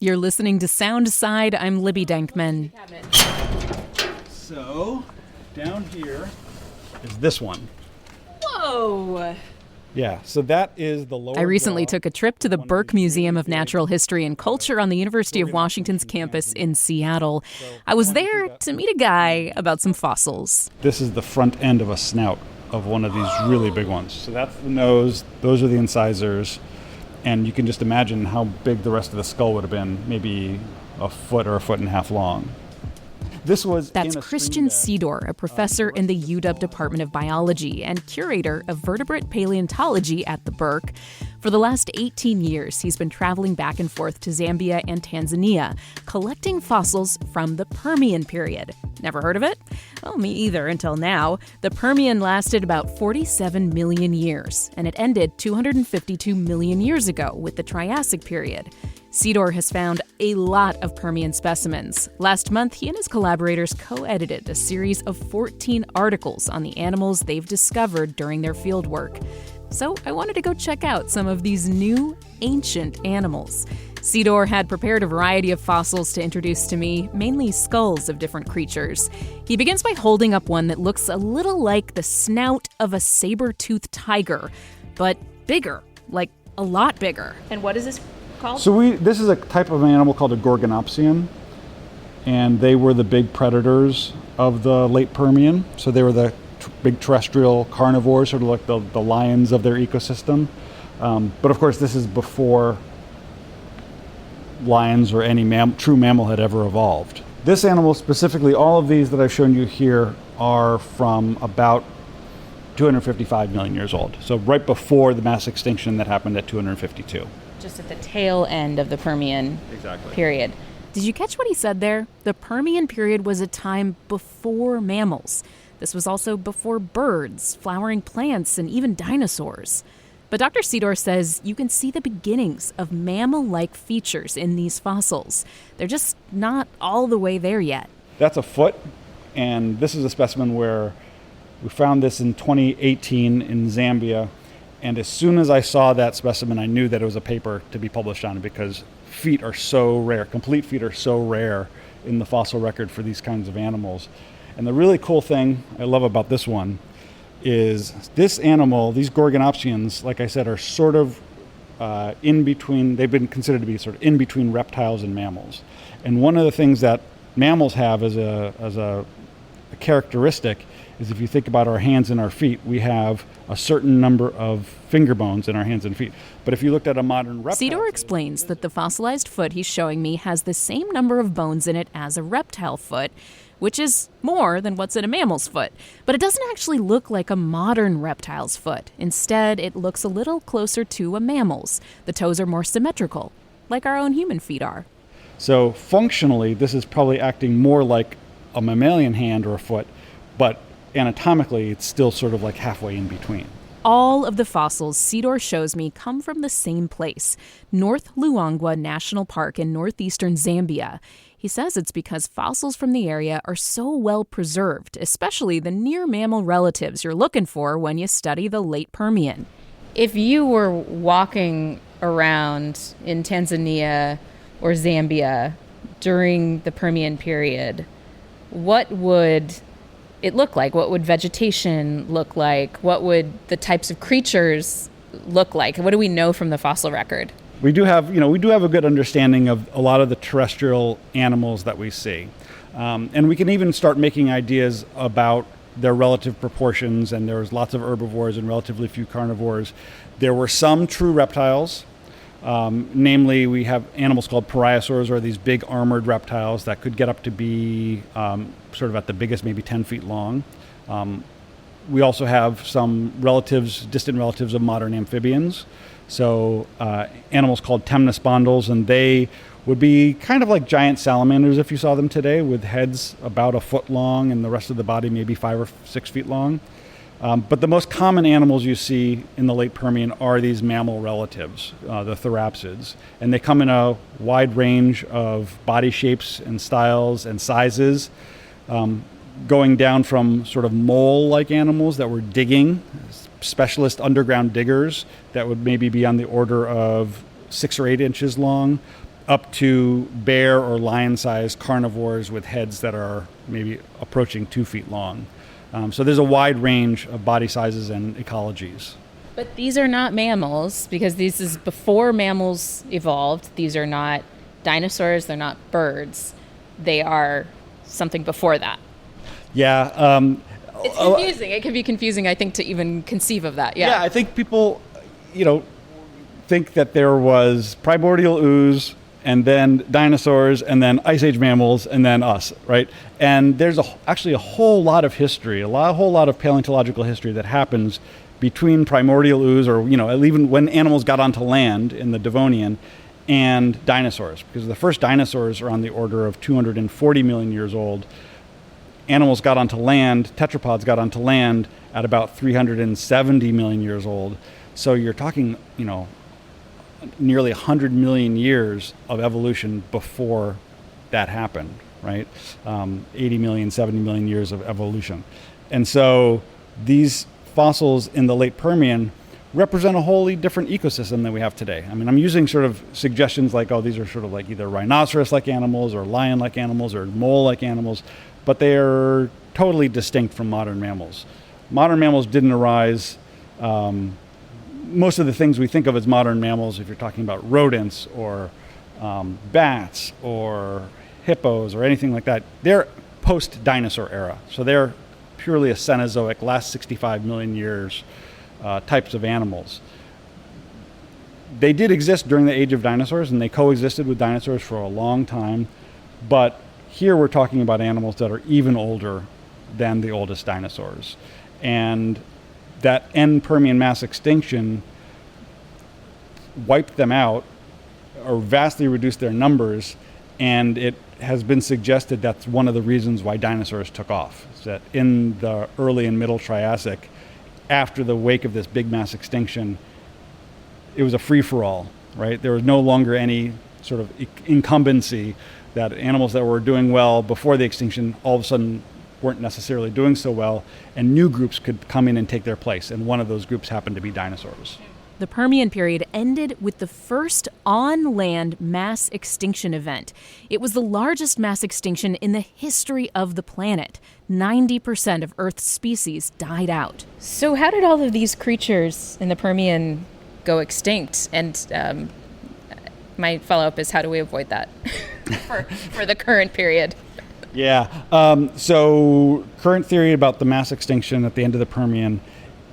You're listening to Soundside. I'm Libby Denkman. So, down here is this one. Whoa! Yeah, so that is the lower I recently jaw. took a trip to the Burke Museum of Natural History and Culture on the University of Washington's campus in Seattle. I was there to meet a guy about some fossils. This is the front end of a snout of one of these really big ones. So that's the nose, those are the incisors, and you can just imagine how big the rest of the skull would have been, maybe a foot or a foot and a half long. That's Christian Sidor, a professor in the UW Department of Biology and curator of Vertebrate Paleontology at the Burke. For the last 18 years, he's been traveling back and forth to Zambia and Tanzania, collecting fossils from the Permian Period. Never heard of it? Well, me either until now. The Permian lasted about 47 million years, and it ended 252 million years ago with the Triassic Period. Sidor has found a lot of Permian specimens. Last month, he and his collaborators co-edited a series of 14 articles on the animals they've discovered during their fieldwork. So I wanted to go check out some of these new, ancient animals. Sidor had prepared a variety of fossils to introduce to me, mainly skulls of different creatures. He begins by holding up one that looks a little like the snout of a saber-toothed tiger, but bigger, like a lot bigger. And what is this called? So this is a type of animal called a Gorgonopsian, and they were the big predators of the late Permian. So they were the big terrestrial carnivores, sort of like the lions of their ecosystem. But of course, this is before lions or any true mammal had ever evolved. This animal specifically, all of these that I've shown you here are from about 255 million years old. So right before the mass extinction that happened at 252. Just at the tail end of the Permian Period. Did you catch what he said there? The Permian Period was a time before mammals. This was also before birds, flowering plants, and even dinosaurs. But Dr. Sidor says you can see the beginnings of mammal-like features in these fossils. They're just not all the way there yet. That's a foot, and this is a specimen where we found this in 2018 in Zambia. And as soon as I saw that specimen, I knew that it was a paper to be published on because feet are so rare. Complete feet are so rare in the fossil record for these kinds of animals. And the really cool thing I love about this one is this animal, these Gorgonopsians, like I said, are sort of in between. They've been considered to be sort of in between reptiles and mammals. And one of the things that mammals have as a characteristic is if you think about our hands and our feet, we have a certain number of finger bones in our hands and feet. But if you looked at a modern reptile... Sidor explains that the fossilized foot he's showing me has the same number of bones in it as a reptile foot, which is more than what's in a mammal's foot. But it doesn't actually look like a modern reptile's foot. Instead, it looks a little closer to a mammal's. The toes are more symmetrical, like our own human feet are. So functionally, this is probably acting more like a mammalian hand or a foot, but anatomically, it's still sort of like halfway in between. All of the fossils Sidor shows me come from the same place, North Luangwa National Park in northeastern Zambia. He says it's because fossils from the area are so well preserved, especially the near mammal relatives you're looking for when you study the late Permian. If you were walking around in Tanzania or Zambia during the Permian period, what would it look like? What would vegetation look like? What would the types of creatures look like? What do we know from the fossil record? We do have a good understanding of a lot of the terrestrial animals that we see. And we can even start making ideas about their relative proportions, and there's lots of herbivores and relatively few carnivores. There were some true reptiles. Namely, we have animals called pariasaurs, or these big armored reptiles that could get up to be sort of at the biggest, maybe 10 feet long. We also have some distant relatives of modern amphibians. So animals called temnospondyls, and they would be kind of like giant salamanders if you saw them today, with heads about a foot long and the rest of the body maybe 5 or 6 feet long. But the most common animals you see in the late Permian are these mammal relatives, the therapsids. And they come in a wide range of body shapes and styles and sizes, going down from sort of mole-like animals that were digging, specialist underground diggers that would maybe be on the order of 6 or 8 inches long, up to bear or lion-sized carnivores with heads that are maybe approaching 2 feet long. So there's a wide range of body sizes and ecologies. But these are not mammals, because this is before mammals evolved. These are not dinosaurs, they're not birds. They are something before that. Yeah. It's confusing. It can be confusing, I think, to even conceive of that. Yeah, I think people, think that there was primordial ooze, and then dinosaurs, and then Ice Age mammals, and then us, right? And there's actually a whole lot of history, whole lot of paleontological history that happens between primordial ooze, or even when animals got onto land in the Devonian, and dinosaurs, because the first dinosaurs are on the order of 240 million years old. Animals got onto land, tetrapods got onto land at about 370 million years old. So you're talking, nearly 100 million years of evolution before that happened, right? 80 million, 70 million years of evolution. And so these fossils in the late Permian represent a wholly different ecosystem than we have today. I mean, I'm using sort of suggestions like, these are sort of like either rhinoceros-like animals or lion-like animals or mole-like animals, but they are totally distinct from modern mammals. Modern mammals didn't arise. Most of the things we think of as modern mammals, if you're talking about rodents or bats or hippos or anything like that, they're post-dinosaur era. So they're purely a Cenozoic, last 65 million years types of animals. They did exist during the age of dinosaurs, and they coexisted with dinosaurs for a long time. But here we're talking about animals that are even older than the oldest dinosaurs. And that end Permian mass extinction wiped them out or vastly reduced their numbers, and it has been suggested that's one of the reasons why dinosaurs took off. Is that in the early and middle Triassic, after the wake of this big mass extinction, it was a free-for-all, right? There was no longer any sort of incumbency that animals that were doing well before the extinction all of a sudden weren't necessarily doing so well, and new groups could come in and take their place, and one of those groups happened to be dinosaurs. The Permian period ended with the first on-land mass extinction event. It was the largest mass extinction in the history of the planet. 90% of Earth's species died out. So how did all of these creatures in the Permian go extinct? And my follow-up is, how do we avoid that for the current period? Yeah. So current theory about the mass extinction at the end of the Permian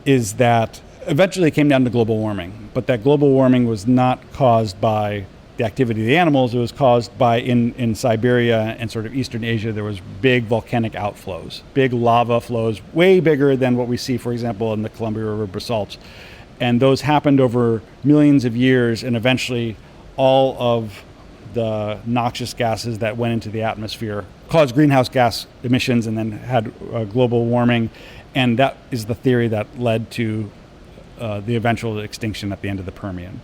is that eventually it came down to global warming, but that global warming was not caused by the activity of the animals. It was caused by, in Siberia and sort of Eastern Asia, there was big volcanic outflows, big lava flows, way bigger than what we see, for example, in the Columbia River basalts. And those happened over millions of years, and eventually all of the noxious gases that went into the atmosphere caused greenhouse gas emissions and then had global warming. And that is the theory that led to the eventual extinction at the end of the Permian.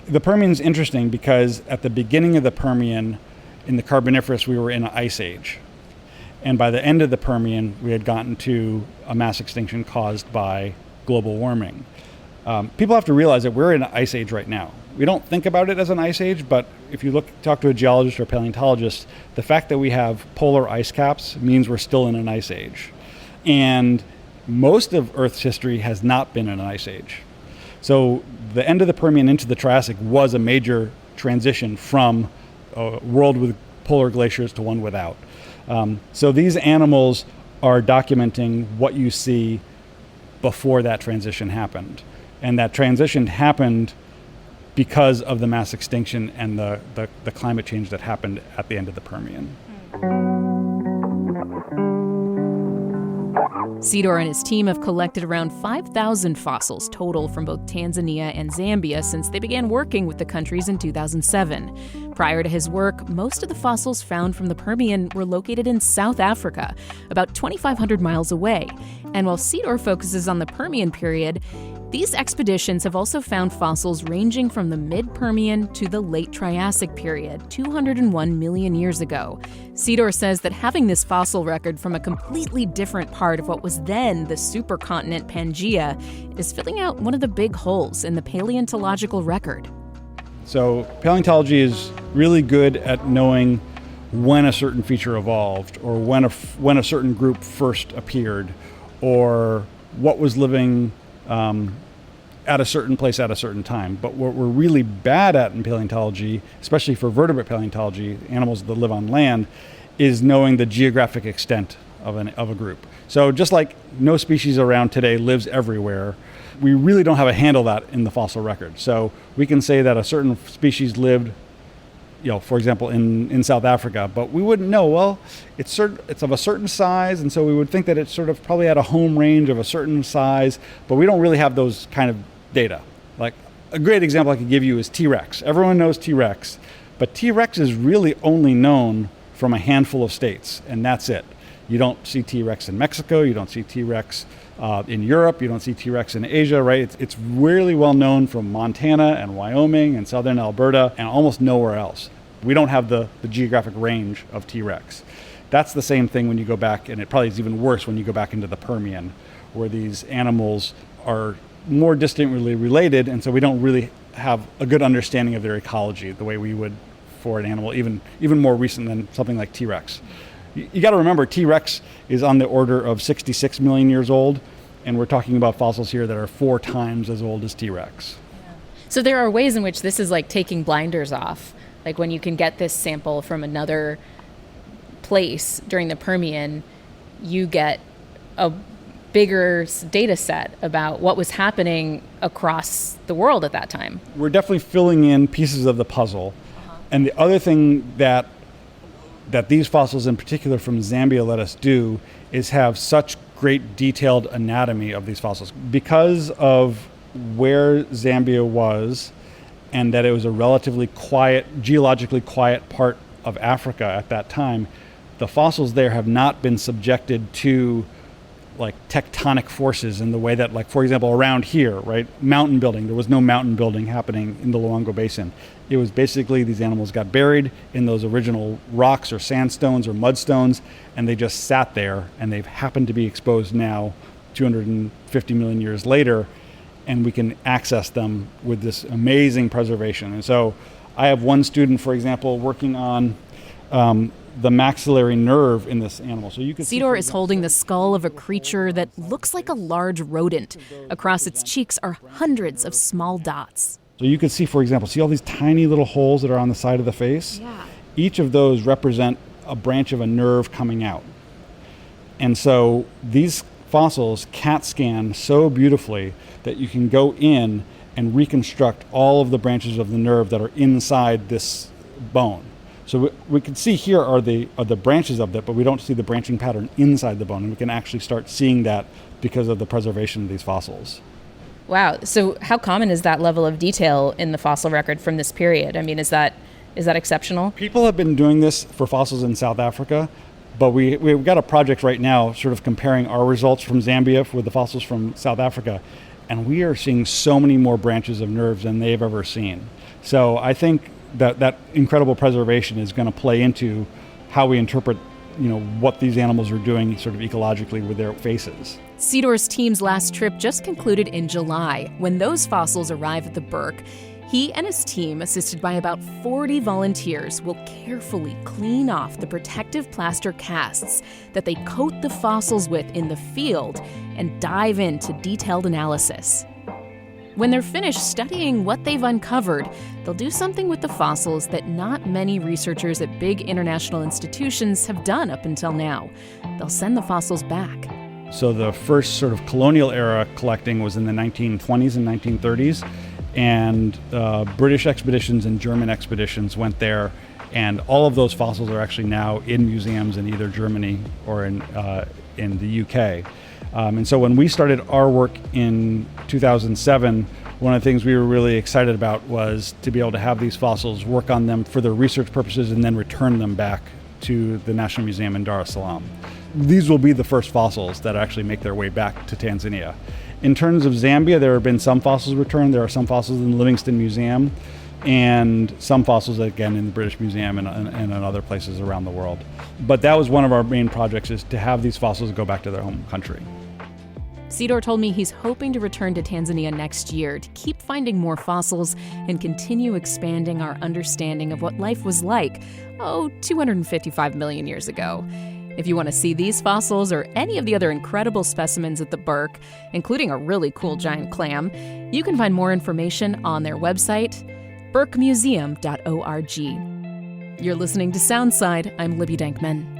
The Permian is interesting because at the beginning of the Permian, in the Carboniferous, we were in an ice age. And by the end of the Permian, we had gotten to a mass extinction caused by global warming. People have to realize that we're in an ice age right now. We don't think about it as an ice age, but if you talk to a geologist or a paleontologist, the fact that we have polar ice caps means we're still in an ice age. And most of Earth's history has not been in an ice age. So the end of the Permian into the Triassic was a major transition from a world with polar glaciers to one without. So these animals are documenting what you see before that transition happened. And that transition happened because of the mass extinction and the climate change that happened at the end of the Permian. Sidor and his team have collected around 5,000 fossils total from both Tanzania and Zambia since they began working with the countries in 2007. Prior to his work, most of the fossils found from the Permian were located in South Africa, about 2,500 miles away. And while Sidor focuses on the Permian period, these expeditions have also found fossils ranging from the mid-Permian to the late Triassic period, 201 million years ago. Sidor says that having this fossil record from a completely different part of what was then the supercontinent Pangaea is filling out one of the big holes in the paleontological record. So paleontology is really good at knowing when a certain feature evolved, or when a certain group first appeared, or what was living at a certain place at a certain time. But what we're really bad at in paleontology, especially for vertebrate paleontology, animals that live on land, is knowing the geographic extent of a group. So just like no species around today lives everywhere, we really don't have a handle on that in the fossil record. So we can say that a certain species lived, for example, in South Africa, but we wouldn't know, well, it's of a certain size, and so we would think that it's sort of probably at a home range of a certain size, but we don't really have those kind of data. Like a great example I could give you is T-Rex. Everyone knows T-Rex, but T-Rex is really only known from a handful of states, and that's it. You don't see T-Rex in Mexico, you don't see T-Rex in Europe, you don't see T-Rex in Asia, right? It's really well known from Montana and Wyoming and southern Alberta and almost nowhere else. We don't have the geographic range of T-Rex. That's the same thing when you go back, and it probably is even worse when you go back into the Permian, where these animals are more distantly related, and so we don't really have a good understanding of their ecology the way we would for an animal even more recent than something like T-Rex. You got to remember, T-Rex is on the order of 66 million years old, and we're talking about fossils here that are 4 times as old as T-Rex. Yeah. So there are ways in which this is like taking blinders off. Like when you can get this sample from another place during the Permian, you get a bigger data set about what was happening across the world at that time. We're definitely filling in pieces of the puzzle. And the other thing that these fossils in particular from Zambia let us do is have such great detailed anatomy of these fossils. Because of where Zambia was, and that it was a relatively geologically quiet part of Africa at that time, the fossils there have not been subjected to like tectonic forces in the way that, like, for example, around here, right? Mountain building. There was no mountain building happening in the Luango Basin. It was basically these animals got buried in those original rocks or sandstones or mudstones, and they just sat there, and they've happened to be exposed now 250 million years later, and we can access them with this amazing preservation. And so I have one student, for example, working on the maxillary nerve in this animal. So you can Sidor is holding the skull of a creature that looks like a large rodent. Across its cheeks are hundreds of small dots. So you can see, for example, see all these tiny little holes that are on the side of the face? Yeah. Each of those represent a branch of a nerve coming out. And so these fossils CAT scan so beautifully that you can go in and reconstruct all of the branches of the nerve that are inside this bone. So we can see here are the branches of that, but we don't see the branching pattern inside the bone. And we can actually start seeing that because of the preservation of these fossils. Wow. So how common is that level of detail in the fossil record from this period? I mean, is that exceptional? People have been doing this for fossils in South Africa, but we've got a project right now sort of comparing our results from Zambia with the fossils from South Africa, and we are seeing so many more branches of nerves than they've ever seen. So I think that incredible preservation is going to play into how we interpret, what these animals are doing sort of ecologically with their faces. Sidor's team's last trip just concluded in July. When those fossils arrive at the Burke, he and his team, assisted by about 40 volunteers, will carefully clean off the protective plaster casts that they coat the fossils with in the field and dive into detailed analysis. When they're finished studying what they've uncovered, they'll do something with the fossils that not many researchers at big international institutions have done up until now. They'll send the fossils back. So the first sort of colonial era collecting was in the 1920s and 1930s, and British expeditions and German expeditions went there, and all of those fossils are actually now in museums in either Germany or in the UK. And so when we started our work in 2007, one of the things we were really excited about was to be able to have these fossils, work on them for their research purposes, and then return them back to the National Museum in Dar es Salaam. These will be the first fossils that actually make their way back to Tanzania. In terms of Zambia, there have been some fossils returned. There are some fossils in the Livingstone Museum, and some fossils, again, in the British Museum and in other places around the world. But that was one of our main projects, is to have these fossils go back to their home country. Sidor told me he's hoping to return to Tanzania next year to keep finding more fossils and continue expanding our understanding of what life was like, 255 million years ago. If you want to see these fossils or any of the other incredible specimens at the Burke, including a really cool giant clam, you can find more information on their website, burkemuseum.org. You're listening to Soundside. I'm Libby Dankman.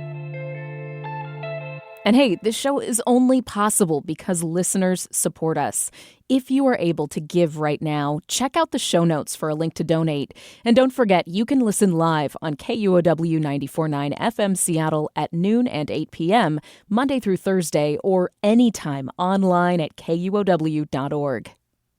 And hey, this show is only possible because listeners support us. If you are able to give right now, check out the show notes for a link to donate. And don't forget, you can listen live on KUOW 94.9 FM Seattle at noon and 8 p.m., Monday through Thursday, or anytime online at KUOW.org.